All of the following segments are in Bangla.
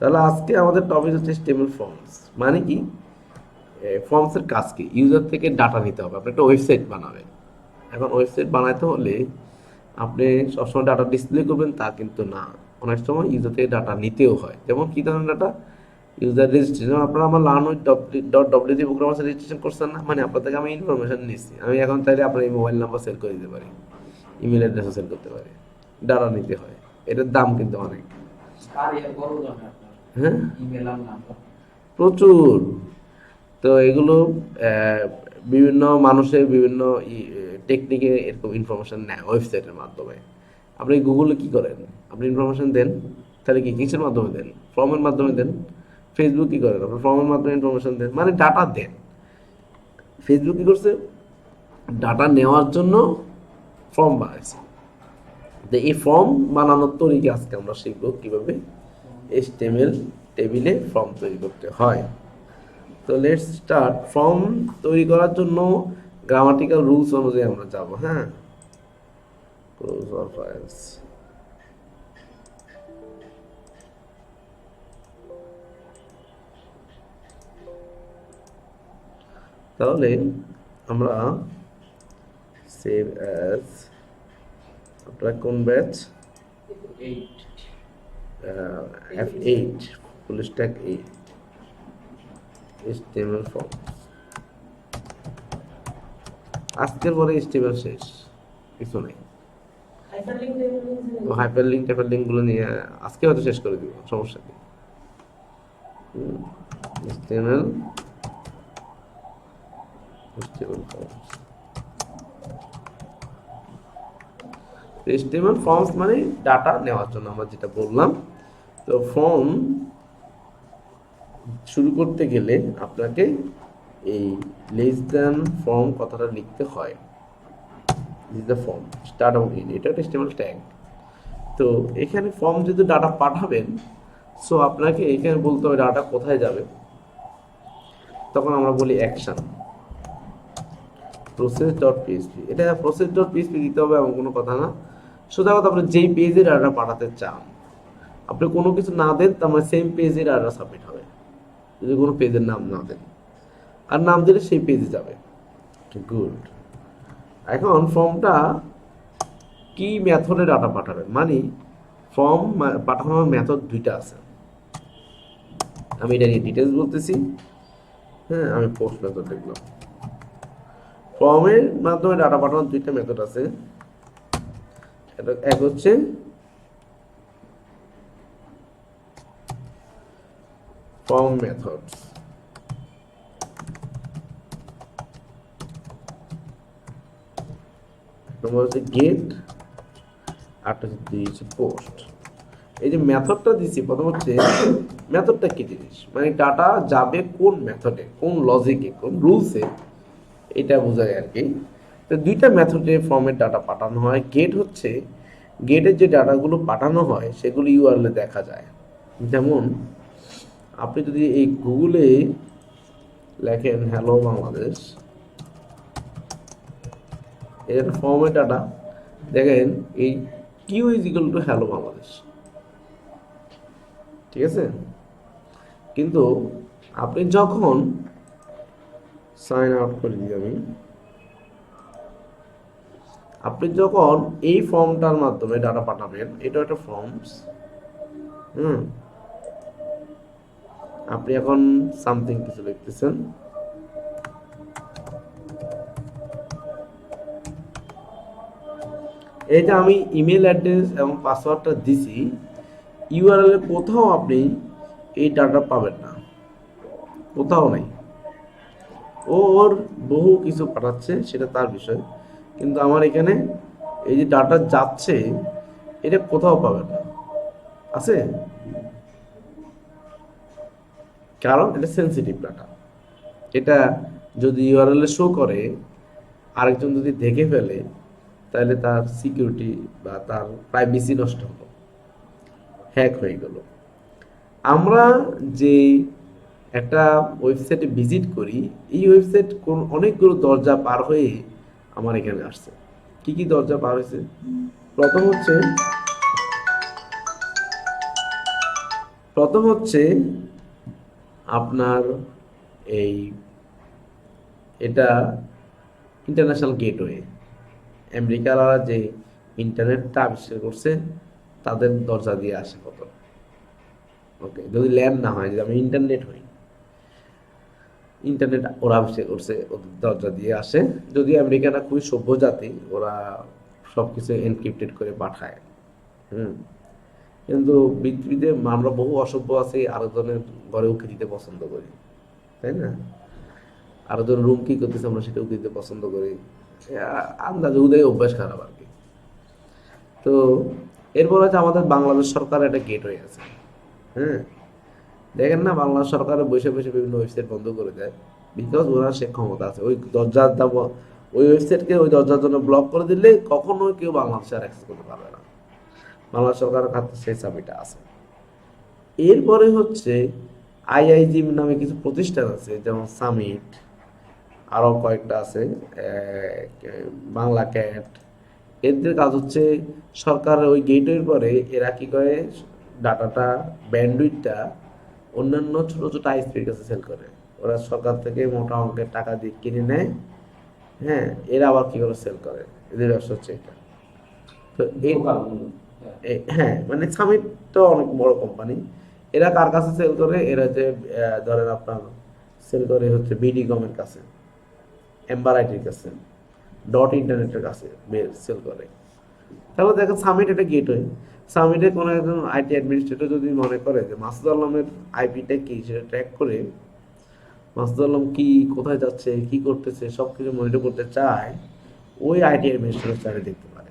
তাহলে আজকে আমাদের টপিক হচ্ছে HTML ফর্মস। মানে কি, ফর্মসের কাজ কি? ইউজার থেকে ডাটা নিতে হবে, আপনি একটা ওয়েবসাইট বানাবেন। এখন ওয়েবসাইট বানাইতে হলে আপনি সবসময় ডাটা ডিসপ্লে করবেন তা কিন্তু না, অনেক সময় ইউজার থেকে ডাটা নিতেও হয়। যেমন কি ধরনের ডাটা? User registration. আপনারা আমার লার্ন উইথ ডব্লিউ প্রোগ্রাম আছে রেজিস্ট্রেশন করছেন না, মানে আপনার থেকে আমি ইনফরমেশন নিচ্ছি। আমি এখন চাইলে আপনার এই মোবাইল নাম্বার সেল করে দিতে পারি, ইমেল অ্যাড্রেসও সেল করতে পারি। ডাটা নিতে হয়, এটার দাম কিন্তু অনেক। হ্যাঁ, প্রচুর। তো এগুলো বিভিন্ন মানুষের বিভিন্ন টেকনিকে এরকম ইনফরমেশন নেয় ওয়েবসাইটের মাধ্যমে। আপনি গুগলে কি করেন? আপনি ইনফরমেশন দেন, তাহলে কি কিসের মাধ্যমে দেন? ফর্মের মাধ্যমে দেন। ফেসবুক কি করেন? আপনি ফর্মের মাধ্যমে ইনফরমেশন দেন, মানে ডাটা দেন। ফেসবুক কি করছে? ডাটা নেওয়ার জন্য ফর্ম বানাইছে। তো এই ফর্ম বানানোর তরিকা আজকে আমরা শিখবো কিভাবে HTML টেবিলে ফর্ম তৈরি করতে হয়। তো লেটস স্টার্ট। ফর্ম তৈরি করার জন্য গ্রামাটিক্যাল রুলস অনুযায়ী আমরা যাব। হ্যাঁ, ক্লোজ অর ফাইলস। তাহলে আমরা সেভ অ্যাজ, আপনার কোন batch? F8 full stack 8 HTML form. আজকের পরে HTML শেষ, কিছু নেই। হাইপারলিঙ্ক গুলো নিয়ে আজকে হয়তো শেষ করে দিব, সমস্যা নেই। HTML ফর্মস মানে ডাটা নেওয়ার জন্য আমরা যেটা বললাম। তো ফর্ম শুরু করতে গেলে আপনাকে এই লেস দ্যান ফর্ম কথাটা লিখতে হয়। This the form start out in, এটা একটা HTML ট্যাগ। তো এখানে ফর্ম যদি ডাটা পাঠাবেন, সো আপনাকে এখানে বলতে হবে ডাটা কোথায় যাবে। তখন আমরা বলি অ্যাকশন process.php। এটা process.php দিতে হবে এমন কোনো কথা না। সোজা কথা, আপনি যেই পেজে ডাটা পাঠাতে চান, আপনি কোনো কিছু না দেন, তার মানে সেম পেজে ডাটা সাবমিট হবে। যদি কোনো পেজের নাম না দেন, আর নাম দিলে সেই পেজে যাবে। গুড। এখন ফর্মটা কি মেথডে ডাটা পাঠাবেন, মানে ফর্ম পাঠানোর মেথড দুইটা আছে। আমি এটা নিয়ে ডিটেলস বলতেছি। হ্যাঁ, আমি পোস্ট মেথড লিখলাম। ফর্মের মাধ্যমে ডাটা পাঠানোর দুইটা মেথড আছে। এটা এক হচ্ছে ফর্ম মেথড, নম্বর হচ্ছে গেট, আরটা হচ্ছে পোস্ট। এই যে মেথডটা দিচ্ছি, প্রথম হচ্ছে মেথডটা কি জিনিস, মানে ডাটা যাবে কোন মেথডে, কোন লজিকে, কোন রুলসে, এটা বোঝায় আর কি। তো দুইটা মেথডে ফর্মের ডাটা পাঠানো হয়। গেট হচ্ছে, গেটের যে ডাটাগুলো পাঠানো হয় সেগুলো ইউআরএলে দেখা যায়। যেমন আপনি যদি এই গুগলে লেখেন হ্যালো বাংলাদেশ, এই একটা ফর্মের ডাটা, দেখেন এই Q is equal to hello Bangladesh, ঠিক আছে। কিন্তু আপনি যখন সাইন আউট করে দিই আমি, আপনি যখন এই ফর্মটার মাধ্যমে ডাটা পাঠাবেন, এটা একটা ফর্মস। আপনি এখন সামথিং কিছু লিখতেছেন, এই যে আমি ইমেল অ্যাড্রেস এবং পাসওয়ার্ডটা দিছি, ইউআরএল এ কোথাও আপনি এই ডাটা পাবেন না, কোথাও নাই। ওর বহু কিছু পাঠাচ্ছে, সেটা তার বিষয়, কিন্তু আমার এখানে এই যে ডাটা যাচ্ছে, এটা কোথাও পাবেন না। আছে, কারণ এটা সেন্সিটিভ ডাটা। এটা যদি ইউআরএল এ শো করে, আরেকজন যদি দেখে ফেলে, তাহলে তার সিকিউরিটি বা তার প্রাইভেসি নষ্ট হলো, হ্যাক হয়ে গেল। আমরা যে একটা ওয়েবসাইটে ভিজিট করি, এই ওয়েবসাইট কোন অনেকগুলো দরজা পার হয়ে আমার এখানে আসছে। কি কি দরজা পার হয়েছে? প্রথম হচ্ছে প্রথম হচ্ছে আপনার এই এটা ইন্টারন্যাশনাল গেটওয়ে। আমেরিকারা যে ইন্টারনেটটা আবিষ্কার করছে তাদের দরজা দিয়ে আসে কত। ওকে, যদি ল্যান্ড না হয়, যদি আমি ইন্টারনেট হই, ইন্টারনেট ওরা আবিষ্কার করছে, ওদের দরজা দিয়ে আসে। যদি আমেরিকাটা খুবই সভ্য জাতি, ওরা সব কিছু এনক্রিপ্টেড করে পাঠায়। হুম। কিন্তু পৃথিবীতে আমরা বহু অসভ্য আছি, আরেকজনের ঘরে উঁকি দিতে পছন্দ করি, তাই না? আরেকজন রুম কি করতেছে আমরা সেটা উঁকি দিতে পছন্দ করি। আন্দাজে উদয় অভ্যাস খারাপ আর কি। তো এরপর হচ্ছে আমাদের বাংলাদেশ সরকার একটা গেট হয়ে আছে। হ্যাঁ, দেখেন না, বাংলাদেশ সরকারের বসে বসে বিভিন্ন ওয়েবসাইট বন্ধ করে দেয়, বিকজ ওরা সে ক্ষমতা আছে। ওই দরজার দাম, ওই ওয়েবসাইটকে ওই দরজার জন্য ব্লক করে দিলে কখনোই কেউ বাংলাদেশে আর অ্যাক্সেস করতে পারবে না। বাংলাদেশ সরকারের হাতে সেই চাবিটা আছে। এরপরে হচ্ছে আইআইজিম নামে কিছু প্রতিষ্ঠান আছে, যেমন সামিট, আরও কয়েকটা আছে, বাংলা ক্যাট। এদের কাজ হচ্ছে সরকারের ওই গেটওয়ের পরে এরা কি করে, ডাটাটা, ব্যান্ডউইথটা অন্যান্য ছোটো ছোটো আইএসপির কাছে সেল করে। ওরা সরকার থেকে মোটা অঙ্কের টাকা দিয়ে কিনে নেয়। হ্যাঁ, এরা আবার কি করে সেল করে, এদের ব্যবসা হচ্ছে এটা। তো হ্যাঁ, মানে সামিট তো অনেক বড় কোম্পানি। এরা কার কাছে সেল করে? এরা যে ধরেন আপনার সেল করে হচ্ছে বিডি কমের কাছে, এম্বার আইটির কাছে, ডট ইন্টারনেটের কাছে সেল করে। তাহলে দেখেন সামিট একটা গেটওয়ে। সামিটে কোনো একজন আইটি অ্যাডমিনিস্ট্রেটর যদি মনে করে যে মাসুদ আলমের আইপিটা কি, সেটা ট্র্যাক করে মাসুদ আলম কি, কোথায় যাচ্ছে, কি করতেছে, সব কিছু মনিটর করতে চায়, ওই আইটি অ্যাডমিনিস্ট্রেটর চাইলে দেখতে পারে।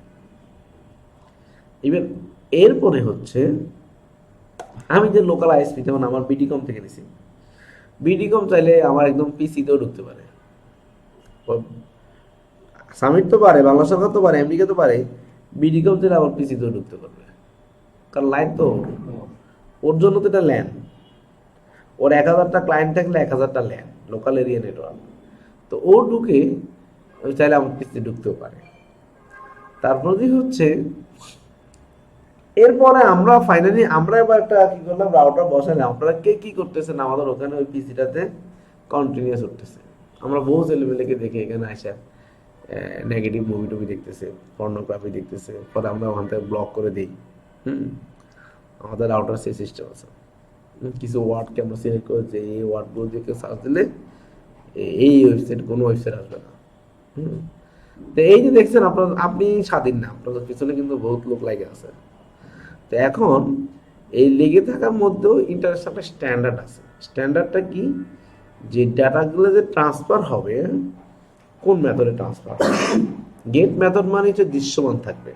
ইভেন এরপরে হচ্ছে আমি যে লোকাল আইএসপি, যেমন আমার বিডিকম থেকে নিছি, বিডিকম চাইলে আমার একদম পিসিতেও ঢুকতে পারে। সামিট তো পারে, বাংলা সরকার তো পারে, আমেরিকা তো পারে, বিডিকম চাইলে আমার পিসিতেও ঢুকতে পারবে। কারণ লাইন তো ওর জন্য তো এটা ল্যান। ওর 1000টা ক্লায়েন্ট থাকলে 1000টা ল্যান, লোকাল এরিয়া নেটওয়ার্ক। তো ও ঢুকে চাইলে আমার পিসিতে ঢুকতেও পারে। তারপরে হচ্ছে এরপরে আমরা ফাইনালি আমরা এবার একটা কি করলাম, রাউটার বসালাম। আপনারা কে কি করতেছেন আমাদের ওখানে ওই পিসিটাতে কন্টিনিউয়াস উঠতেছে। আমরা বহু ছেলেমেয়েকে দেখি এখানে আসা নেগেটিভ মুভি টুভি দেখতেছে, পর্নোগ্রাফি দেখতেছে, পরে আমরা ওখান থেকে ব্লক করে দিই। হুম, আমাদের রাউটার সেই সিস্টেম আছে। কিছু ওয়ার্ডকে আমরা সিলেক্ট করে যে এই ওয়ার্ডগুলো দিয়ে কেউ সার্চ দিলে এই ওয়েবসাইট, কোনো ওয়েবসাইট আসবে না। হুম, তো এই যে দেখছেন আপনার, আপনি স্বাধীন না, আপনাদের পিছনে কিন্তু বহুত লোক লাগে আছে। তো এখন এই লেগে থাকার মধ্যেও ইন্টারন্যাশনাল একটা স্ট্যান্ডার্ড আছে। স্ট্যান্ডার্ডটা কি? যে ডাটাগুলো যে ট্রান্সফার হবে, কোন মেথডে ট্রান্সফার হবে। গেট মেথড মানে হচ্ছে দৃশ্যমান থাকবে।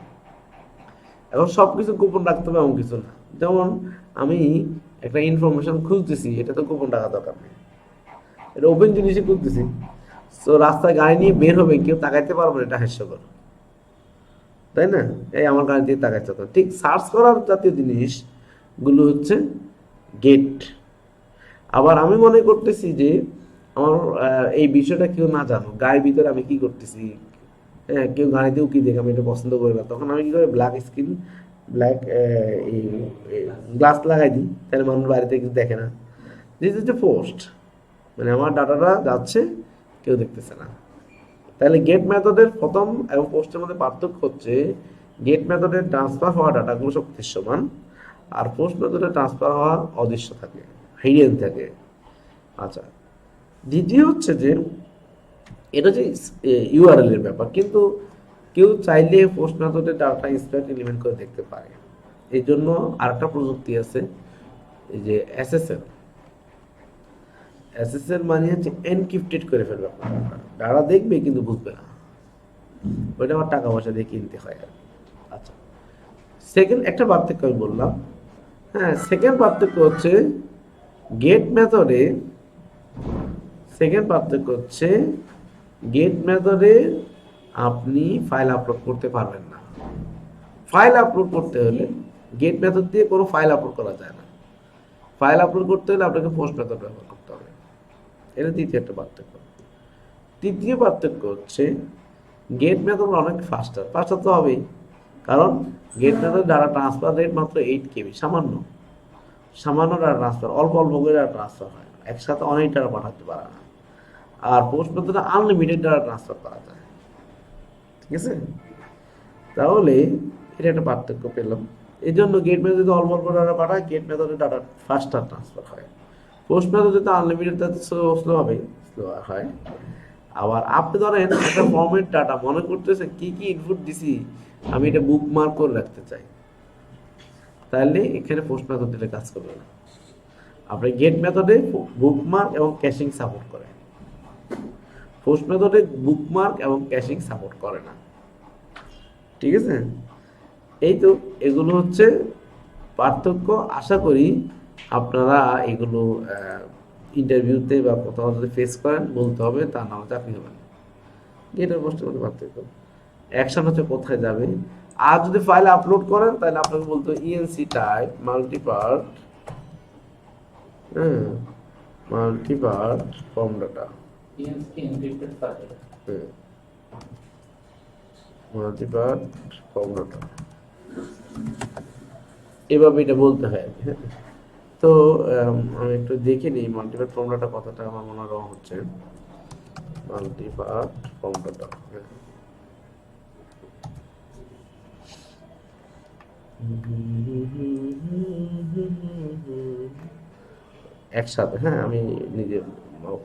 এখন সব কিছু গোপন রাখতে হবে এমন কিছু না। যেমন আমি একটা ইনফরমেশন খুঁজতেছি, এটা তো গোপন রাখা দরকার নেই, এটা ওপেন জিনিসই খুঁজতেছি। তো রাস্তায় গাড়ি নিয়ে বের হবে, কেউ তাকাইতে পারবে না, এটা হাস্যকর, তাই না? এই আমার গাড়ি দিয়ে তাকাইতে হবে। ঠিক সার্চ করার জাতীয় জিনিসগুলো হচ্ছে গেট। আবার আমি মনে করতেছি যে আমার এই বিষয়টা কেউ না জানো, গাড়ির ভিতরে আমি কি করতেছি, হ্যাঁ, কেউ গাড়িতেও কি দেখে আমি এটা পছন্দ করি না, তখন আমি কি করে ব্ল্যাক স্ক্রিন, ব্ল্যাক গ্লাস লাগাই দিই, তাহলে মানুষ বাড়িতে কিছু দেখে না। দিস ইজ এ পোস্ট, মানে আমার ডাটাটা যাচ্ছে, কেউ দেখতেছে না। তাহলে গেট মেথডের প্রথম এবং পোস্টের মধ্যে পার্থক্য হচ্ছে গেট মেথডে ট্রান্সফার হওয়া ডাটাগুলো সব দৃশ্যমান, আর পোস্ট মেথডে ট্রান্সফার হওয়া অদৃশ্য থাকে, হিডেন থাকে। আচ্ছা, দ্বিতীয় হচ্ছে যে এটা যে ইউআরএল এর ব্যাপার, কিন্তু কেউ চাইলে পোস্ট মেথডে ডাটা ইনস্ট্যান্ট এলিমেন্ট করে দেখতে পারে। এই জন্য আরেকটা প্রযুক্তি আছে, এই যে এসএসএল। এসএসএল মানে হচ্ছে এনক্রিপ্টেড করে ফেলবে আপনার ডাটা, দেখবে কিন্তু বুঝবে না। ওইটা আমার টাকা পয়সা দিয়ে কিনতে হয় আর কি। আচ্ছা, সেকেন্ড একটা পার্থক্য আমি বললাম। হ্যাঁ, সেকেন্ড পার্থক্য হচ্ছে গেট মেথডে, সেকেন্ড পার্থক্য হচ্ছে গেট মেথডে আপনি ফাইল আপলোড করতে পারবেন না। ফাইল আপলোড করতে হলে গেট মেথড দিয়ে কোনো ফাইল আপলোড করা যায় না। ফাইল আপলোড করতে হলে আপনাকে পোস্ট মেথড ব্যবহার করতে হবে। এটা দ্বিতীয় একটা পার্থক্য। তৃতীয় পার্থক্য হচ্ছে গেট মেথড অনেক ফাস্টার। ফাস্টার তো হবেই, কারণ get method data transfer rate মাত্র 8 KB, সামান্য। সামান্য ডাটা ট্রান্সফার, অল্প অল্প করে ডাটা ট্রান্সফার হয়, একসাথে অনেক ডাটা পাঠাতে পারে না। আর পোস্ট মেথডে আনলিমিটেড ডাটা ট্রান্সফার করা যায়। ঠিক আছে, তাহলে এটা একটা পার্থক্য পেলাম। এই জন্য গেট মেথড যদি অল্প অল্প ডাটা পাঠায়, গেট মেথডে ডাটা ফাস্টার ট্রান্সফার হয়। পোস্ট মেথড যদি আনলিমিটেড, তাতে স্লো হবে, স্লো হয়। আবার আপনি ধরেন একটা ফর্মেট ডাটা মনে করতেছে কি কি ইনপুট দিছি, আমি এটা বুকমার্ক করে রাখতে চাই, তাহলে এখানে পোস্ট মেথড দিলে কাজ করবে না। আপনি গেট মেথডে বুকমার্ক এবং ক্যাশিং সাপোর্ট করে, পোস্ট মেথডে বুকমার্ক এবং ক্যাশিং সাপোর্ট করে না। ঠিক আছে, এই তো এগুলো হচ্ছে পার্থক্য। আশা করি আপনারা এগুলো ইন্টারভিউতে বা কোথাও যদি ফেস করেন বলতে হবে, তা না হলে চাকরি হবে না। গেটের পোস্টের মধ্যে পার্থক্য, অ্যাকশন হচ্ছে কোথায় যাবে। আর যদি ফাইল আপলোড করেন তাহলে আপনাকে বলতে হবে ইএনসি টাইপ মাল্টিপার্ট, হ্যাঁ, মাল্টিপার্ট ফর্ম ডাটা, মাল্টিপার্ট ফর্ম ডাটা, এভাবে এটা বলতে হয়। হ্যাঁ, তো আমি একটু দেখে নিই মাল্টিপার্ট ফর্ম ডাটা কথাটা আমার মনে হয় হচ্ছে মাল্টিপার্ট ফর্ম ডাটা। একসাথে, হ্যাঁ, আমি নিজে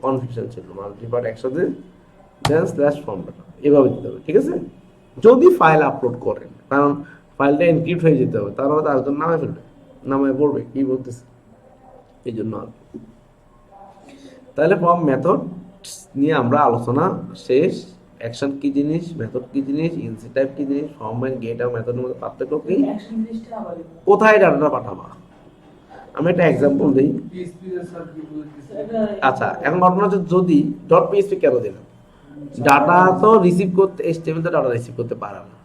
কনফিউশন ছিল, মাল্টিপার্ট একসাথে দেন স্ল্যাশ ফর্ম ডাটা এভাবে দিতে হবে। ঠিক আছে, যদি ফাইল আপলোড করেন, কারণ ফাইলটা এনক্রিপ্ট হয়ে যেতে হবে, তারপরে তার জন্য নামে ফেলবে, নামে পড়বে কি বলতেছে, এই জন্য। তাহলে ফর্ম মেথড নিয়ে আমরা আলোচনা শেষ। অ্যাকশন কি জিনিস, মেথড কি জিনিস, ইনসি টাইপ কি জিনিস, ফর্ম এন্ড গেট আর মেথডের মধ্যে পার্থক্য কি, কোথায় ডাটাটা পাঠাবা। আমি একটা এক্সাম্পল দিই। আচ্ছা, এখন ঘটনা হচ্ছে যদি ডট পিএইচপি কেন দিলাম, ডাটা তো রিসিভ করতে, এইচটিএমএল তে ডাটা রিসিভ করতে পারে না,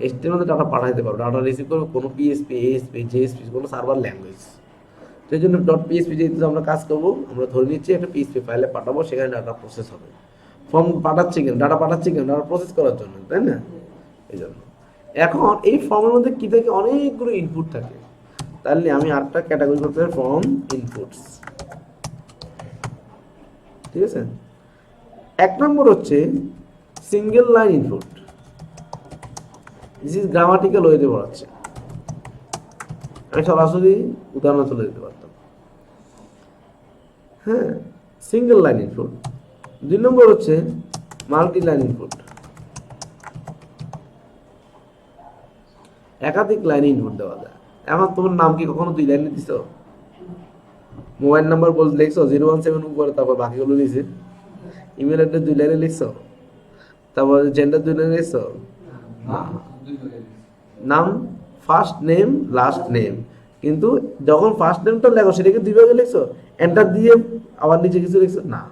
এইচটিএমএল তে ডাটা পাঠাইতে পারো, ডাটা রিসিভ করবে কোনো পিএইচপি, এএসপি, জেএসপি, কোনো সার্ভার ল্যাঙ্গুয়েজ। সেই জন্য ডট পিএইচপি যেহেতু আমরা কাজ করবো, আমরা ধরে নিচ্ছি একটা পিএইচপি ফাইলে পাঠাবো, সেখানে ডাটা প্রসেস হবে। ফর্ম পাঠাচ্ছি কেন, ডাটা পাঠাচ্ছি কেন, ডাটা প্রসেস করার জন্য, তাই না? এই জন্য এখন এই ফর্মের মধ্যে কি থাকে, অনেকগুলো ইনপুট থাকে। তাহলে আমি আটটা ক্যাটাগরি করতে পারি, ফর্ম ইনপুটস। ঠিক আছে, এক নম্বর হচ্ছে single line input, this is grammatical ওয়েতে পড়াচ্ছে, আমি সরাসরি উদাহরণ চলে যেতে পারতাম। হ্যাঁ, সিঙ্গেল লাইন ইনপুট। দুই নম্বর হচ্ছে মাল্টি লাইন ইনপুট, একাধিক লাইনে ইনপুট দেওয়া যায়। এখন তোমার নাম কি কখনো দুই লাইনে দিছো? মোবাইল নাম্বার বলতে লিখছো 017 উপরে, তারপর বাকিগুলো লিখছে। ইমেল অ্যাড্রেস দুই লাইনে লিখছো, তারপর জেন্ডার দুই লাইনে লিখছো। নাম ফার্স্ট নেম লাস্ট নেম, কিন্তু যখন ফার্স্ট নেমটা লেখো সেটাকে দুই ভাগে লিখছো, এন্টার দিয়ে আবার নিচে কিছু লিখছো না,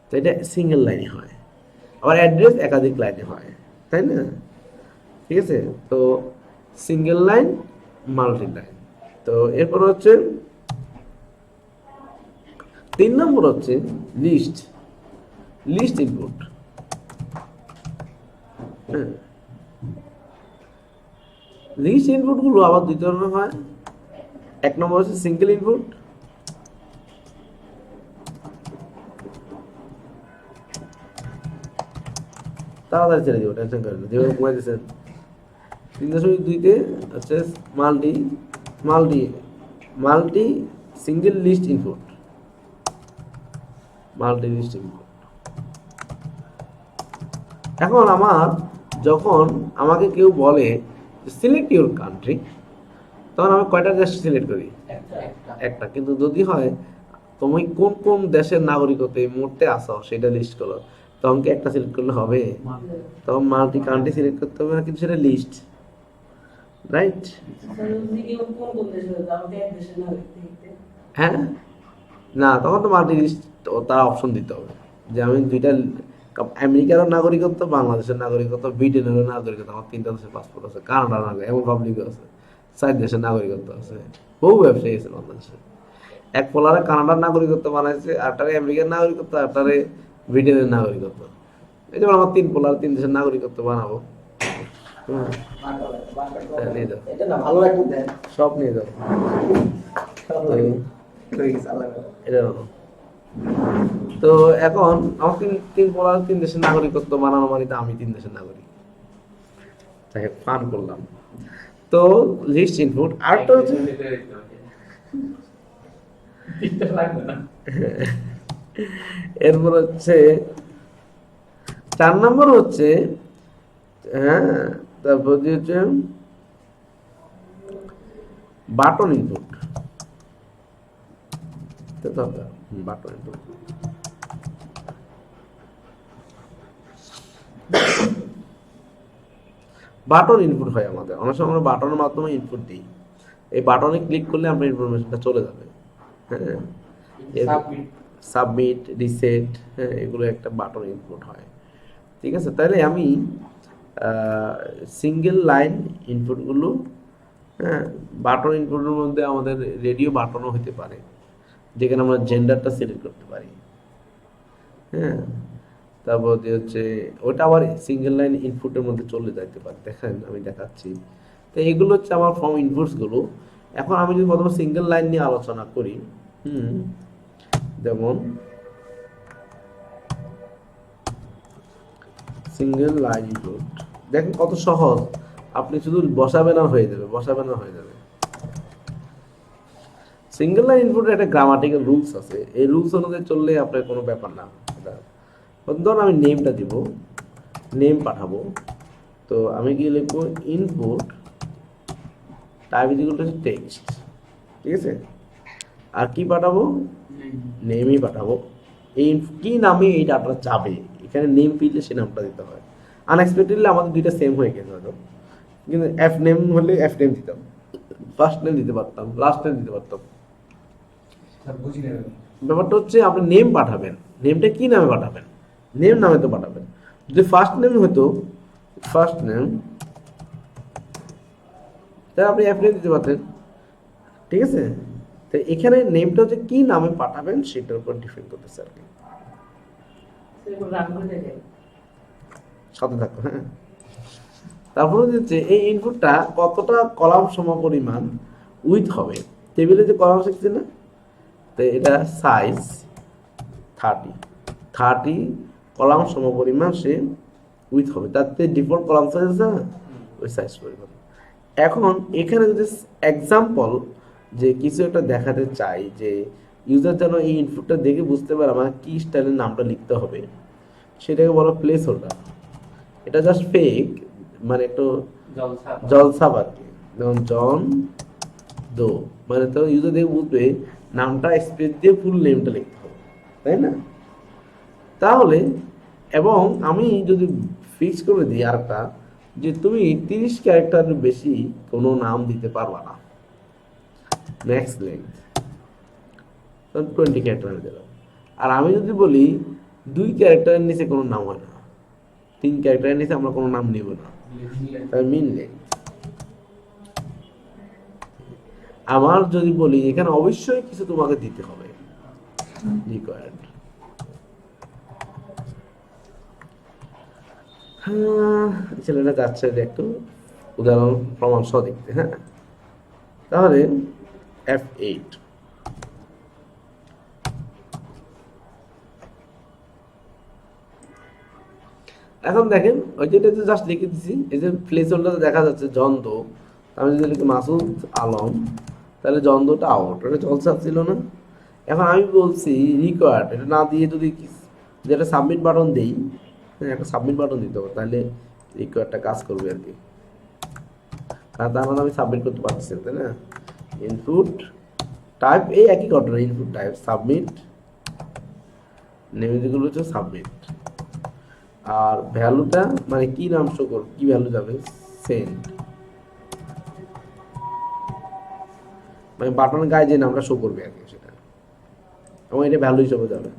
তো এটা সিঙ্গেল লাইনে হয়। আবার অ্যাড্রেস একাধিক লাইনে হয়, তাই না? ঠিক আছে, তো সিঙ্গেল লাইন, মাল্টি লাইন। তো এরপর হচ্ছে 3 নম্বর হচ্ছে লিস্ট, লিস্ট ইনপুট। হ্যাঁ, লিস্ট ইনপুট গুলো আবার দুই ধরনের হয়। এক নম্বর হচ্ছে সিঙ্গেল ইনপুট, তাড়াতাড়ি ছেড়ে দিব, টেনশন করেন না, যেভাবে ঘুমাই দিয়েছেন। 3.2-তে হচ্ছে multi, multi multi single list input, multi list input. এখন আমার যখন আমাকে কেউ বলে সিলেক্ট ইউর কান্ট্রি, তখন আমি কয়টা দেশ সিলেক্ট করি? একটা। কিন্তু যদি হয় তুমি কোন কোন দেশের নাগরিকত্ব এই মুহূর্তে আসো সেটা লিস্ট করো, তখন কি একটা সিলেক্ট করলে হবে? তখন মাল্টি কান্ট্রি সিলেক্ট করতে হবে না, কিন্তু সেটা লিস্ট, রাইট? হ্যাঁ, না, তখন তো মাল্টি লিস্ট তারা অপশন দিতে হবে যে আমি দুইটা, আমেরিকারও নাগরিকত্ব, বাংলাদেশের নাগরিকত্ব, ব্রিটেনেরও নাগরিকত্ব, আমার 3টা দেশের পাসপোর্ট আছে, কানাডার নাগরিক, এমন পাবলিকও আছে, 4 দেশের নাগরিকত্ব আছে, বহু ব্যবসায়ী আছে বাংলাদেশে। এক পোলারে কানাডার নাগরিকত্ব বানাইছে, আরটারে আমেরিকার নাগরিকত্ব, আরটারে ব্রিটেনের নাগরিকত্ব। এই যেমন আমার 3 পোলার 3 দেশের নাগরিকত্ব বানাবো। নিয়ে যাও, সব নিয়ে যাও। তো এটা হলো। তো এখন আমার তিন দেশের নাগরিকত্ব বানানো মানে তো আমি 3 দেশের নাগরিক, তাই ফান করলাম। তো লিস্ট ইনপুট আরেকটা হচ্ছে এরপর হচ্ছে 4 নম্বর হচ্ছে, হ্যাঁ, তারপর যে হচ্ছে বাটন ইনপুট দরকার। বাটন ইনপুট বাটন ইনপুট হয় আমাদের, অনেক সময় আমরা বাটনের মাধ্যমে ইনপুট দিই। এই বাটনে ক্লিক করলে আপনার ইনফরমেশনটা চলে যাবে। হ্যাঁ, সাবমিট, রিসেট, হ্যাঁ, এগুলো একটা বাটন ইনপুট হয়। ঠিক আছে, তাহলে আমি সিঙ্গেল লাইন ইনপুটগুলো, হ্যাঁ, বাটন ইনপুটের মধ্যে আমাদের রেডিও বাটনও হতে পারে, যেখানে আমরা জেন্ডারটা সিলেক্ট করতে পারি। হ্যাঁ, তারপর যে হচ্ছে ওটা আবার সিঙ্গেল লাইন ইনপুটের মধ্যে চলে যাইতে পারে, দেখেন আমি দেখাচ্ছি। তো এগুলো হচ্ছে আমার ফর্ম ইনপুটসগুলো। এখন আমি যদি প্রথমে সিঙ্গেল লাইন নিয়ে আলোচনা করি, যেমন সিঙ্গেল লাইন ইনপুট, দেখেন কত সহজ, আপনি শুধু বসাবেন আর হয়ে যাবে, বসাবেন আর হয়ে যাবে। সিঙ্গেল লাইন ইনপুটের একটা গ্রামাটিক্যাল রুলস আছে, এই রুলস অনুযায়ী চললে আপনার কোনো ব্যাপার না। ধরুন আমি নেমটা দিব, নেম পাঠাবো, তো আমি কি লিখবো, input type is equal to text, ঠিক আছে, আর কি পাঠাবো, নেমই পাঠাবো। এই কি নামে এই ডাটা যাবে, এখানে নেম পেলে সে নামটা দিতে হয়। আনএক্সপেক্টেডলি আমাদের দুইটা সেম হয়ে গেছে হয়তো, কিন্তু এফ নেম হলে এফ নেম দিতাম, ফার্স্ট নেম দিতে পারতাম, লাস্ট নেম দিতে পারতাম। ব্যাপারটা হচ্ছে আপনি নেম পাঠাবেন, নেমটা কি নামে পাঠাবেন, নেম নামে তো পাঠাবেন। যদি ফার্স্ট নেম হতো, ফার্স্ট নেম, তাহলে আপনি এফ নেম দিতে পারতেন, ঠিক আছে। তো এখানে নেমটা হচ্ছে কি নামে পাঠাবেন সেটার উপর ডিপেন্ড করতেছে আর কি। সাথে থাকো, হ্যাঁ। তারপরে হচ্ছে এই ইনপুটটা কতটা কলাম সমপরিমাণ উইথ হবে, টেবিলে যে কলাম শিখছে না, তো এটা সাইজ 30 কলাম সমপরিমাণ সে উইথ হবে, তাতে ডিফল্ট কলাম সাইজ আছে না, ওই সাইজ পরিমাণ। এখন এখানে যদি এক্সাম্পল যে কিছু একটা দেখাতে চাই, যে ইউজার যেন এই ইনপুটটা দেখে বুঝতে পারে আমার কি স্টাইলের নামটা লিখতে হবে, সেটাকে বলো প্লেস হোল্ডার। এটা জাস্ট ফেক, মানে একটু জলছাপ আর কি, যেমন জন দো, মানে তো ইউজার দেখে বুঝবে নামটা স্পেস দিয়ে ফুল নেমটা লিখতে হবে, তাই না। তাহলে এবং আমি যদি ফিক্স করে দিই আরেকটা, যে তুমি 30 ক্যারেক্টারের বেশি কোনো নাম দিতে পারবা না, ম্যাক্স লেন্থ 20 ক্যারেক্টার দিলাম। আর আমি যদি বলি 2 ক্যারেক্টারের নিচে কোনো নাম হয় না, 3 ক্যারেক্টারের নিচে আমরা কোনো নাম নিব না, মিন লেন্থ। আমার যদি বলি এখানে অবশ্যই কিছু তোমাকে দিতে হবে, রিকোয়ার্ড। হ্যাঁ, ছেলেটা যাচ্ছে যে একটু উদাহরণ প্রমাণ সহ দেখতে, হ্যাঁ। তাহলে F8, এখন দেখেন ওই যেটা জাস্ট লিখে দিছি, এই যে প্লেস হোল্ডারে দেখা যাচ্ছে জন্দ, আমি যদি লিখি মাসুদ আলম, তাহলে জন্দটা আউট, এটা জলসা ছিল না। এখন আমি বলছি রিকোয়ার্ড, এটা না দিয়ে যদি যেটা সাবমিট বাটন দিই, হ্যাঁ, একটা সাবমিট বাটন দিতে হবে, তাহলে রিকোয়ার্ডটা কাজ করবে আর কি, কারণ তার মানে আমি সাবমিট করতে পারছি, তাই না। ইনপুট টাইপ এই একই ঘটনা, ইনপুট টাইপ সাবমিট, নেমগুলো হচ্ছে সাবমিট, আর ভ্যালুটা মানে কি নাম শো করবে, কি ভ্যালু যাবে, সেন্ড, মানে বাটনের গায়ে যে নামটা শো করবে আর কি সেটা, এবং এটা ভ্যালু হিসেবে যাবে।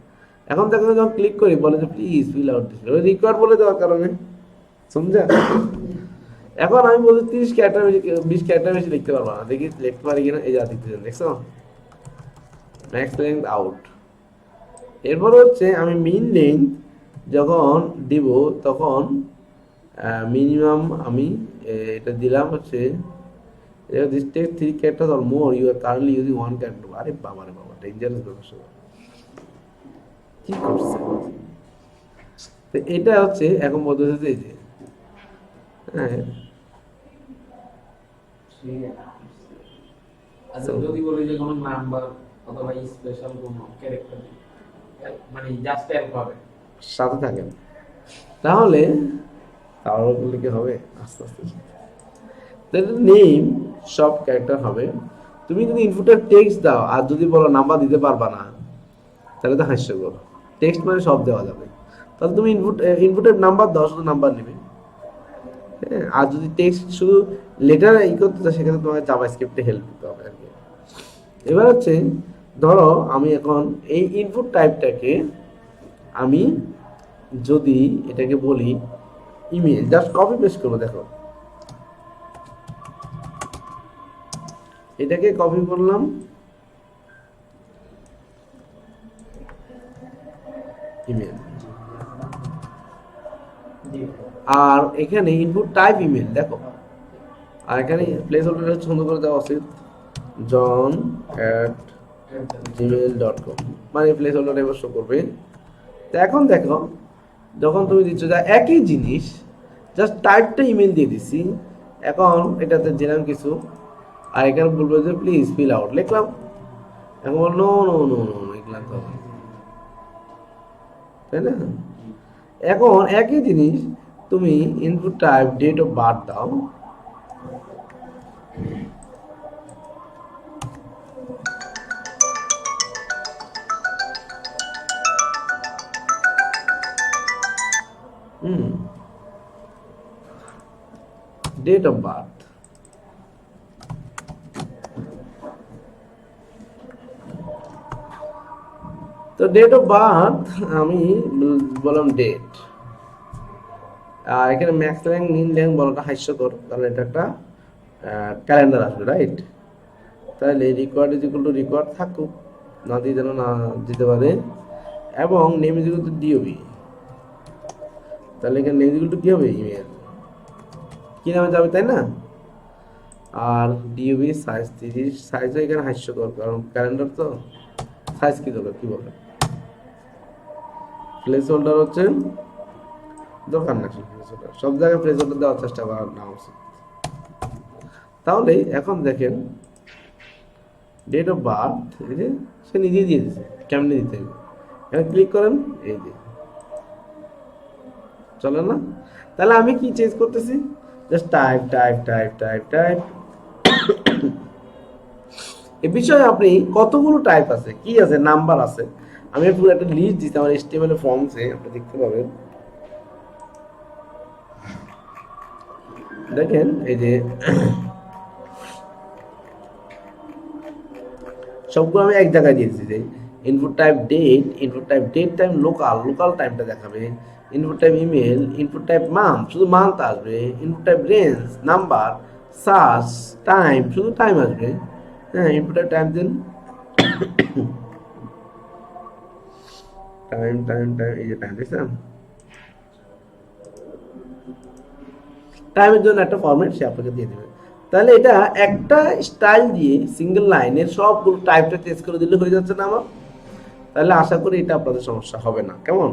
এখন দেখো যখন ক্লিক করি বলে যে প্লিজ ফিল আউট দিস, ওই রিকোয়ার্ড বলে দেওয়ার কারণে, সমঝা। এখন আমি বলি 30 ক্যারেক্টার বেশি, 20 ক্যারেক্টার বেশি লিখতে পারবো না, দেখি লিখতে পারি কিনা, এই যা দিতেছেন দেখছো, ম্যাক্স লেন্থ আউট। এরপর হচ্ছে আমি মিন লেন্থ যখন দিব তখন মিনিমাম আমি এটা দিলাম হচ্ছে this take 3 character or more you are currently using 1 character. আরে বাবা রে বাবা, ডেঞ্জারাস ব্যাপার। কি করছে? তো এটা হচ্ছে এখন বলতেছে এই যে হ্যাঁ, আচ্ছা, যদি বলি যে কোনো নাম্বার অথবা স্পেশাল কোনো ক্যারেক্টার মানে জাস্ট অ্যালফাবেট সাথে থাকেন, তাহলে তাহলে বললে কি হবে? আস্তে আস্তে নেম সব ক্যারেক্টার হবে। তুমি যদি ইনপুটের টেক্সট দাও আর যদি বলো নাম্বার দিতে পারবা না, তাহলে তো হাস্যকর। টেক্সট মানে সব দেওয়া যাবে, তাহলে তুমি ইনপুটের নাম্বার দাও, শুধু নাম্বার নেবে। হ্যাঁ, আর যদি টেক্সট শুধু লেটার ই করতে চাও, সেখানে তোমাকে জাভাস্ক্রিপ্টে হেল্প দিতে হবে আর কি। এবার হচ্ছে ধরো আমি এখন এই ইনপুট টাইপটাকে আমি যদি এটাকে বলি ইমেল, জাস্ট কপি পেস্ট করবো। দেখো এটাকে কপি করলাম, ইমেল, আর এখানে ইনপুট টাইপ ইমেল দেখো, আর এখানে প্লেস হোল্ডার সুন্দর করে দেওয়া উচিত john@gmail.com, মানে প্লেস হোল্ডার এবার শো করবে। তো এখন দেখো যখন তুমি দিচ্ছ যা একই জিনিস, জাস্ট টাইপটা ইমেল দিয়ে দিছি, এখন এটাতে যেরকম কিছু, আর এখানে বলবো যে প্লিজ ফিল আউট, লিখলাম। এখন বল নো নো নো নো লিখলাম তো, তাই না? এখন একই জিনিস তুমি input type date of birth দাও, ডেট অফ বার্থ, তো ডেট অফ বার্থ আমি বললাম ডেট, আর এখানে ম্যাক্স র্যাঙ্ক মিন র্যাঙ্ক বলাটা হাস্যকর, কারণ এটা একটা ক্যালেন্ডার আসবে, রাইট? তাহলে required is equal two required থাকুক, না দিয়ে যেন না দিতে পারে, এবং name is equal two DOB, তাহলে এখানে নেম ইজ ইকুয়াল টু কি হবে? ইমেল, কি নামে যাবে, তাই না? আর ডিওবি সাইজ 30, সাইজও এখানে হাস্যকর, কারণ ক্যালেন্ডার তো সাইজ কি দেবে, কি বলে? প্লেস হোল্ডার হচ্ছে দরকার না, সব জায়গায় প্লেস হোল্ডার দেওয়ার চেষ্টা করার না উচিত। তাহলে এখন দেখেন ডেট অফ বার্থ, এই যে সে নিজেই দিয়ে দিচ্ছে, কেমনে দিতে হবে, এখানে ক্লিক করেন, এই যে চলে না? তাহলে আমি কি চেঞ্জ করতেছি? Just type type type type type. এ বিষয়ে আপনি কতগুলো টাইপ আছে, কি আছে, নাম্বার আছে, আমি পুরো একটা লিস্ট দিচ্ছি আমার HTML ফর্মসে, আপনি দেখতে পাবেন। দেখেন এই যে সবগুলো আমি এক জায়গায় দিয়েছি, যে input type date, input type date time local, local টাইমটা দেখাবে, input type email, input type month, শুধু মান্থ আসবে, input type range number, search time, শুধু টাইম আসবে। হ্যাঁ, input type time then, time time time, এই যে টাইম দেখছেন, টাইমের জন্য একটা ফরম্যাট সে আপনাকে দিয়ে দেবে। তাহলে এটা একটা স্টাইল দিয়ে সিঙ্গেল লাইনের সবগুলো টাইপটা চেঞ্জ করে দিলে হয়ে যাচ্ছে না আমার? তাহলে আশা করি এটা আপনাদের সমস্যা হবে না, কেমন?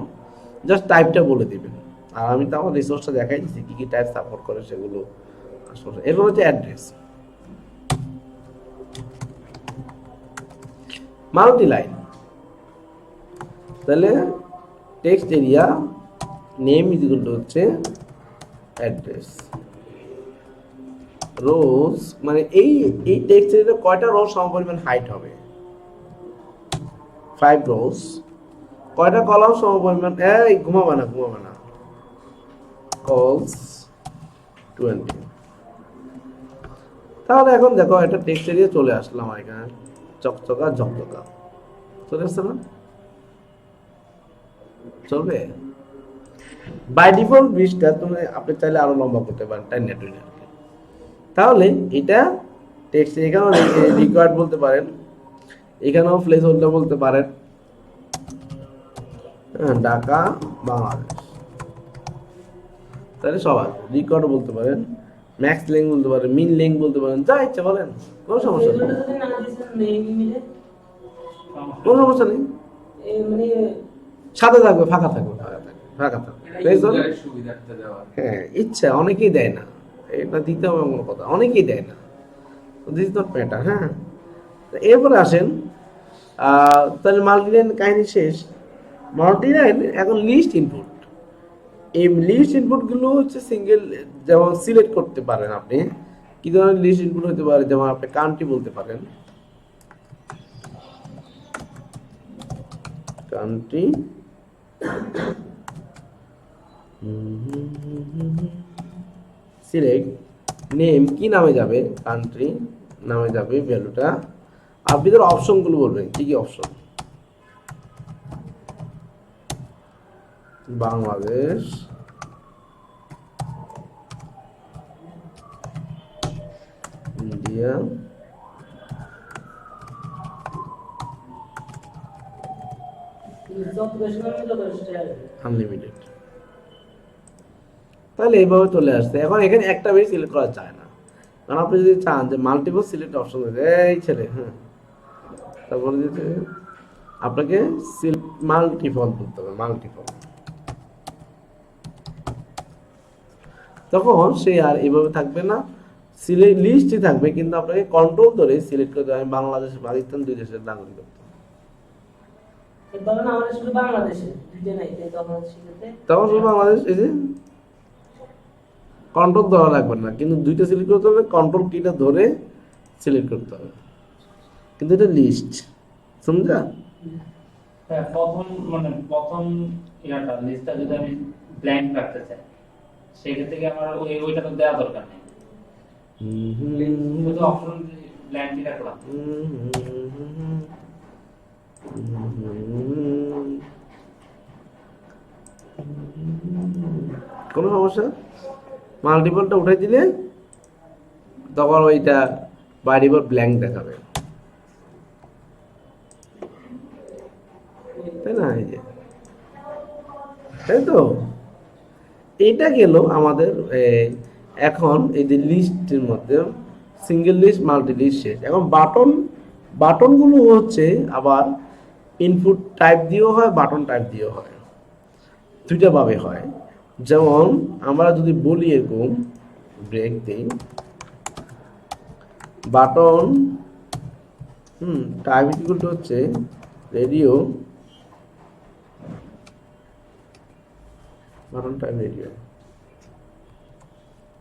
জাস্ট টাইপটা বলে দিবেন, আর আমি তো আমার রিসোর্সটা দেখাই দিচ্ছি কি কি টাইপ সাপোর্ট করে সেগুলো। এরপর হচ্ছে অ্যাড্রেস, মাল্টি লাইন, তাহলে text area name is equal two হচ্ছে অ্যাড্রেস, রোজ মানে এই টেক্সট এরিয়াতে কয়টা রো সমপরিমাণ হাইট হবে? 5 রোজ। কয়টা কলাম সমপরিমাণ, এই ঘুমাবে না ঘুমাবে না, কলস 20। তাহলে এখন দেখো একটা টেক্সট এরিয়া চলে আসলাম এখানে, চকচকা ঝকঝকা চলে আসছে না? চলবে? বাই ডিফল্ট 20টা, তুমি আপনি চাইলে আরো লম্বা করতে পারেন, তাই নেট। তাহলে এটা টেক্সট, এখানেও রিকোয়ার্ড বলতে পারেন, এখানেও প্লেস হোল্ডার বলতে পারেন, হ্যাঁ, ঢাকা বাংলাদেশ, তাহলে সবাই রিকোয়ার্ড বলতে পারেন, ম্যাক্স লেং বলতে পারেন, মিন লেং বলতে পারেন, যা ইচ্ছা বলেন, কোনো সমস্যা নেই, যদি না দিছেন নেই মিলে কোনো সমস্যা নেই। মানে সাথে থাকবে, ফাঁকা থাকবে, ফাঁকা থাকবে, ফাঁকা থাকবে। এটা Based on- ইউজারের সুবিধার্থে দেওয়া। হ্যাঁ, ইচ্ছা অনেকেই দেয় না, এটা দিতে হবে এমন কথা, অনেকেই দেয় না, দিস নট ম্যাটার। হ্যাঁ, তো এরপরে আসেন, তাহলে মাল্টিলাইন কাহিনী শেষ। মাল্টিলাইন এখন লিস্ট ইনপুট, এই লিস্ট ইনপুটগুলো হচ্ছে সিঙ্গেল, যেমন সিলেক্ট করতে পারেন আপনি কি ধরনের লিস্ট ইনপুট হতে পারে, যেমন আপনি কান্ট্রি বলতে পারেন, কান্ট্রি, সিলেক্ট নেম, কি নামে যাবে, কান্ট্রি নামে যাবে ভ্যালুটা, আপনি ধর অপশনগুলো বলবেন কি কি অপশন, বাংলাদেশ, ইন্ডিয়া, যত বেশি নামে যত বেশি টাকা দেবে। আনলিমিটেড। তাহলে এইভাবে চলে আসছে। এখন এখানে একটা বেশি সিলেক্ট করা যায় না, কারণ আপনি যদি চান যে মাল্টিপল সিলেক্ট অপশন দিতে, এই ছেলে, হ্যাঁ, তারপরে দিতে আপনাকে মাল্টিপল বলতে হবে, মাল্টিপল, তখন সে আর এইভাবে থাকবে না, সিলেক্ট লিস্টই থাকবে, কিন্তু আপনাকে কন্ট্রোল ধরে সিলেক্ট করতে হবে বাংলাদেশ পাকিস্তান দুই দেশের নাগরিক করতে হবে। তখন আমাদের শুধু বাংলাদেশে দুইটা নাই, তখন সেক্ষেত্রে তখন শুধু বাংলাদেশ, এই যে কন্ট্রোল ধরা লাগবে না, কিন্তু দুইটা সিলেক্ট করতে হবে, কন্ট্রোল কিটা ধরে সিলেক্ট করতে হবে, কিন্তু এটা লিস্ট, সমঝা? হ্যাঁ, প্রথম ইয়াটা লিস্টটা যদি আমি ব্ল্যাঙ্ক রাখতে চাই, সেক্ষেত্রে কি আমার ওইটা তো দেওয়া দরকার নেই, শুধু অপশন ব্ল্যাঙ্কই রাখলাম। কোনো সমস্যা, মাল্টিপলটা উঠাই দিলে তখন ওইটা বাড়িবার ব্ল্যাঙ্ক দেখাবে, তাই না? এই যে, তাই তো, এইটা গেল আমাদের এখন এই যে লিস্টের মধ্যে সিঙ্গেল লিস্ট, মাল্টি লিস্ট শেষ। এখন বাটনগুলো হচ্ছে আবার ইনপুট টাইপ দিয়েও হয়, বাটন টাইপ দিয়েও হয়, দুইটা ভাবে হয়। যেমন আমরা যদি বলি এরকম ব্রেক দিই, বাটন টাইপ ইকুয়াল টু হচ্ছে রেডিও, বাটন টাইপ রেডিও,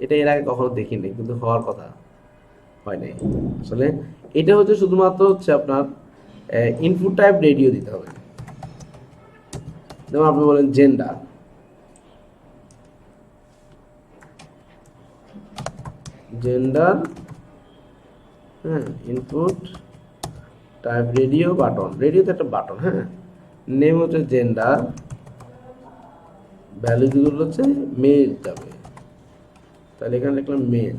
এটা এর আগে কখনো দেখিনি, কিন্তু হওয়ার কথা হয় নাই আসলে। এটা হচ্ছে শুধুমাত্র হচ্ছে আপনার ইনপুট টাইপ রেডিও দিতে হবে। যেমন আপনি বলেন জেন্ডার, জেন্ডার, হ্যাঁ, ইনপুট টাইপ রেডিও, বাটন, রেডিওতে একটা বাটন, হ্যাঁ, নেম হচ্ছে জেন্ডার, ভ্যালুগুলো হচ্ছে মেল যাবে, তাহলে এখানে লিখলাম মেল,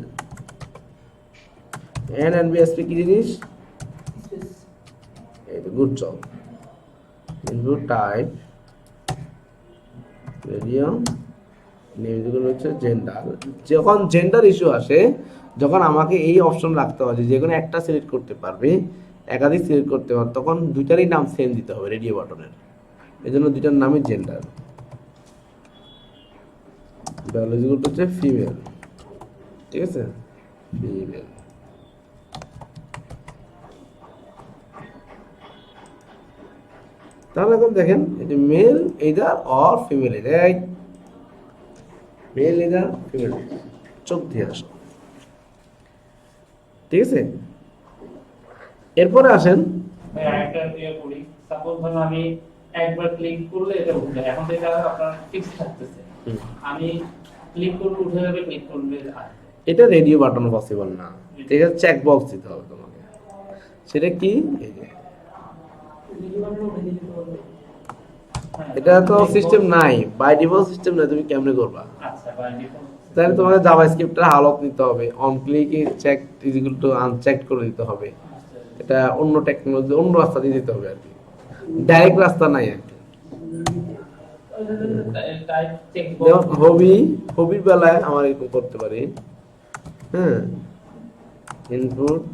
এনবিএসপি কি জিনিস, এই তো, good job, input type radio, নেমগুলো হচ্ছে জেন্ডার। যখন জেন্ডার ইস্যু আসে, যখন আমাকে এই অপশন রাখতে হবে যে কোনো একটা সিলেক্ট করতে পারবে, একাধিক সিলেক্ট করতে পারবে, তখন দুইটারই নাম সেম দিতে হবে রেডিও বাটনের, এই জন্য দুইটার নামই জেন্ডার। বায়োলজিগুলো হচ্ছে ফিমেল, ঠিক আছে, ফিমেল। তাহলে এখন দেখেন এই যে মেল এইদার অর ফিমেল, এই মেল এইদার ফিমেল, চোখ দিয়ে আসো, ঠিক আছে। এরপরে আসেন, ভাই আরেকটা ইয়ে করি, সাপোজ ধরুন আমি একবার ক্লিক করলে এটা উঠে যায়, এখন তো এটা আপনার ফিক্স থাকতেছে, আমি ক্লিক করলে উঠে যাবে, ক্লিক করলে আসবে। এটা রেডিও বাটন পসিবল না, ঠিক আছে, চেক বক্স দিতে হবে তোমাকে, সেটা কি, এই যে হ্যাঁ, এটা তো check box- সিস্টেম নাই, বাই ডিফল্ট সিস্টেম নাই, তুমি কেমনে করবা? আচ্ছা, বাই ডিফল্ট তাহলে তোমাকে জাভাস্ক্রিপ্টের হালত নিতে হবে, অন ক্লিকে check is equal to uncheck করে দিতে হবে, এটা অন্য টেকনোলজি, অন্য রাস্তা দিয়ে দিতে হবে আর কি, ডাইরেক্ট রাস্তা নাই আর কি। টাইপ চেক যেমন হবির বেলায় আমার এরকম করতে পারি, হ্যাঁ, input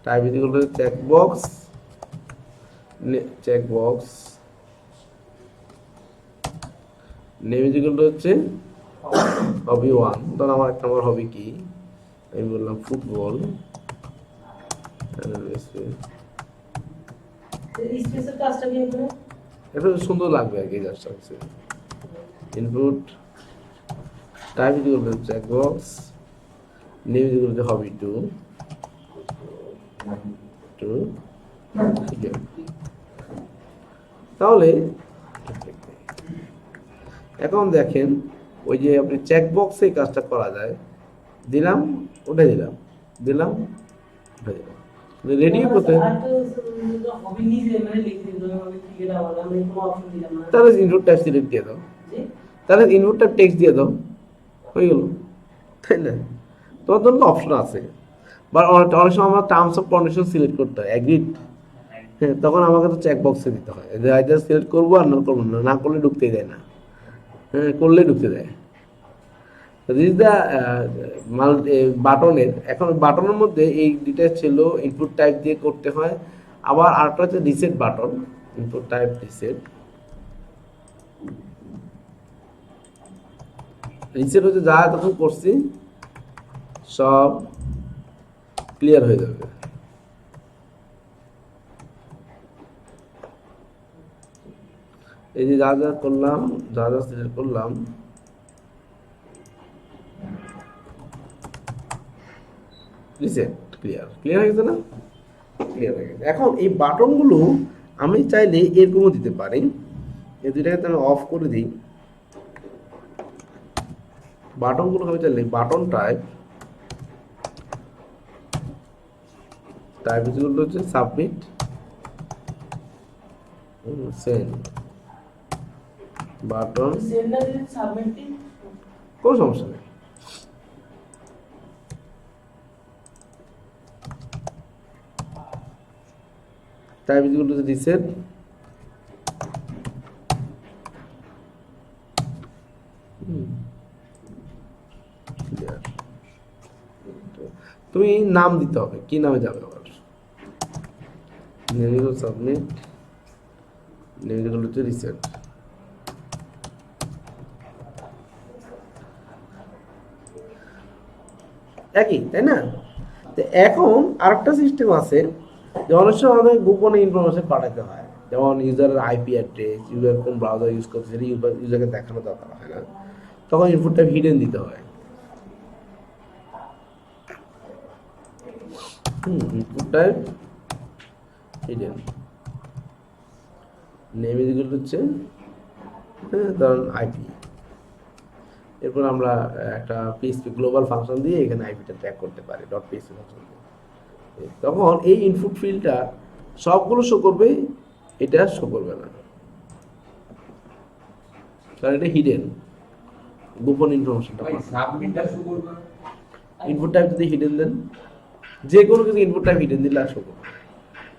type is equal to checkbox, checkbox name is equal two হচ্ছে হবি 1। ধর আমার একটা আমার হবি কি, আমি বললাম ফুটবল, স্পেসের কাজটা কি এখানে? এটা সুন্দর লাগবে আর কি জাস্ট আছে। Input type is equal to checkbox, name is equal to hobby 2 ঠিক আছে। তাহলে এখন দেখেন ওই যে আপনি চেকবক্সে কাজটা করা যায়, দিলাম উঠে দিলাম, দিলাম উঠে দিলাম, রেডি করতে। হবি নিজে মানে লিখে দিল, আমি ক্রিকেট আবার আমি কোনো অপশন দিলাম না। তাহলে ইনপুট টাইপ সিলেক্ট দিয়ে দাও, জি, তাহলে ইনপুট টাইপ টেক্সট দিয়ে দাও, হয়ে গেল, তাই না? তোমার জন্য অপশন আছে। বা অনেক সময় আমরা টার্মস অফ কন্ডিশন সিলেক্ট করতে হয়, অ্যাগ্রিড, হ্যাঁ, তখন আমাকে তো চেক বক্সে দিতে হয় যে আইদার সিলেক্ট করবো আর না করবো না, না করলে ঢুকতেই দেয় না, হ্যাঁ, করলে ঢুকতে দেয়। দিস দ্য বাটনের, এখন বাটনের মধ্যে এই দুইটা ছিল, ইনপুট টাইপ দিয়ে করতে হয়। আবার আরেকটা হচ্ছে reset button, input type reset. Reset হচ্ছে যা তখন করছি সব ক্লিয়ার হয়ে যাবে। এই যে যা যা করলাম, যা যা সিলেক্ট করলাম, রিসেট ক্লিয়ার, ক্লিয়ার হয়ে গেছে না? ক্লিয়ার হয়ে গেছে। এখন এই বাটনগুলো আমি চাইলে এরকমও দিতে পারি, এই দুইটাকে আমি অফ করে দিই। বাটনগুলো আমি চাইলে বাটন টাইপ, টাইপ ইকুয়াল হচ্ছে সাবমিট, সেন্ড বাটন, সেন্ডার যদি সাবমিট দিই, কোনো সমস্যা নেই। টাইপ ইকুয়াল টু রিসেট, তুমি নাম দিতে হবে, কি নামে যাবে আবার, name equal submit, name equal to reset. একই, তাই না? তো এখন আরেকটা সিস্টেম আছে যে অনেক সময় আমাদের গোপনে ইনফরমেশন পাঠাতে হয়, যেমন ইউজারের আইপি অ্যাড্রেস, ইউজার কোন ব্রাউজার ইউজ করছে সেটা ইউজারকে দেখানো দরকার হয় না, তখন ইনপুটটা হিডেন দিতে হয়। Input type hidden, name is equal two হচ্ছে ধরুন আইপি, এরপর আমরা একটা পিএইচপি গ্লোবাল ফাংশন দিয়ে এখানে আইপিটা ট্র্যাক করতে পারি, ডট পিএইচপি ফাংশন দিয়ে। তখন এই ইনপুট ফিল্ডটা সবগুলো শো করবে, এটা শো করবে না, কারণ এটা হিডেন, গোপন ইনফরমেশনটা। সাবমিটটা শো করবে না। ইনপুট টাইপ যদি হিডেন দেন, যে কোনো কিছু ইনপুট টাইপ হিডেন দিলে আর শো করবে।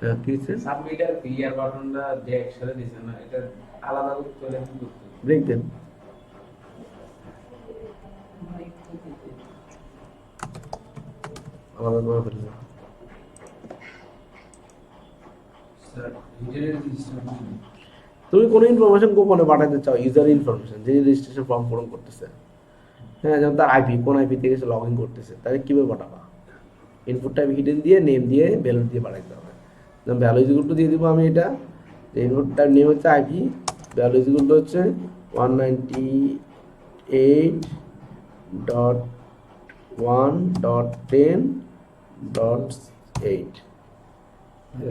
হ্যাঁ, কি হচ্ছে? সাবমিট আর ক্লিয়ার বাটনটা যে একসাথে দিছেন না, এটা আলাদা করতে হলে কি করতে হবে? ব্রেক দেন, আলাদা করে ফেলবে। স্যার হিডেনের সিস্টেম তুমি কোনো ইনফরমেশন গোপনে পাঠাতে চাও, ইউজার ইনফরমেশন, যে রেজিস্ট্রেশন ফর্ম পূরণ করতেছে, হ্যাঁ, যেমন তার আইপি, কোন আইপি থেকে সে লগ ইন করতেছে, তাহলে কীভাবে পাঠাবা? ইনপুট টাইপ হিডেন দিয়ে, নেম দিয়ে, ভ্যালু দিয়ে পাঠাতে হবে। যেমন ভ্যালু ইকুয়াল টু দিয়ে দিব আমি এটা, ইনপুট টাইপ নেম হচ্ছে আইপি, ভ্যালু ইকুয়াল টু হচ্ছে 198.1.10.8।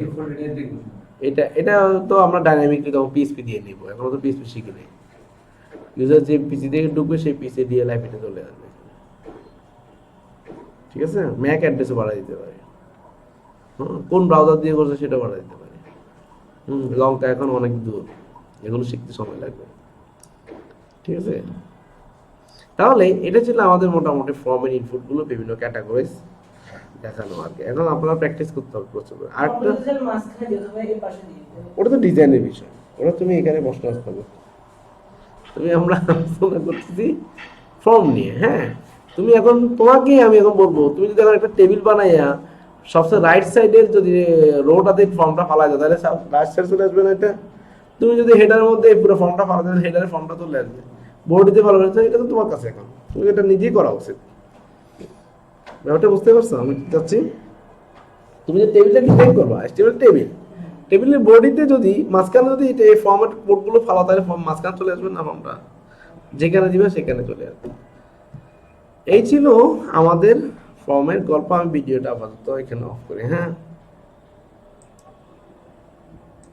ডিফল্ট এটা দেখুন। এটা তো আমরা ডাইনামিকলি তখন পিএসপি দিয়ে নিব, এখন তো পিএসপি শিখি নেই। ইউজার যে পিসি থেকে ঢুকবে সেই পিসি দিয়ে লাইপিটা চলে আসবে, ঠিক আছে? ম্যাক অ্যাড্রেসও বাড়া দিতে পারে, কোন ব্রাউজার দিয়ে করছে সেটা বাড়া দিতে পারে। লংটা এখন অনেক দূর, এগুলো শিখতে সময় লাগবে, ঠিক আছে? তাহলে এটা ছিল আমাদের মোটামুটি ফর্মের ইনপুটগুলো বিভিন্ন ক্যাটাগরিজ দেখানো আর কি। এখন আপনারা প্র্যাকটিস করতে হবে প্রচুর। আরেকটা, কম্পিউটারের মাঝখানে দিতে হবে, এই পাশে দিয়ে দিতে হবে। ওটা তো ডিজাইনের বিষয়, ওটা তুমি এখানে প্রশ্ন আসতে হবে। তুমি আমরা আলোচনা করতেছি ফর্ম নিয়ে, হ্যাঁ, তুমি এখন তোমাকেই আমি এখন বলবো, তুমি যদি এখন একটা টেবিল বানাইয়া সবচেয়ে রাইট সাইডের যদি রোটাতে ফর্মটা ফালা যায় তাহলে রাইট সাইড চলে আসবে না এটা। তুমি যদি হেডারের মধ্যে এই পুরো ফর্মটা ফালা যায় হেডারের ফর্মটা চলে আসবে, বোর্ডে ভালো হয়েছে, এটা তো তোমার কাছে এখন, তুমি এটা নিজেই করা উচিত। ব্যাপারটা বুঝতে পারছো আমি কি চাচ্ছি? তুমি যে টেবিলটা ডিজাইন করবা টেবিল, টেবিলের বডিতে যদি মাঝখানে যদি এই ফর্মেট কোডগুলো ফালা তাহলে ফর্ম মাঝখানে চলে আসবে না, ফর্মটা যেখানে দিবে সেখানে চলে আসবে। এই ছিল আমাদের ফর্মের গল্প। আমি ভিডিওটা আপাতত এখানে অফ করি, হ্যাঁ।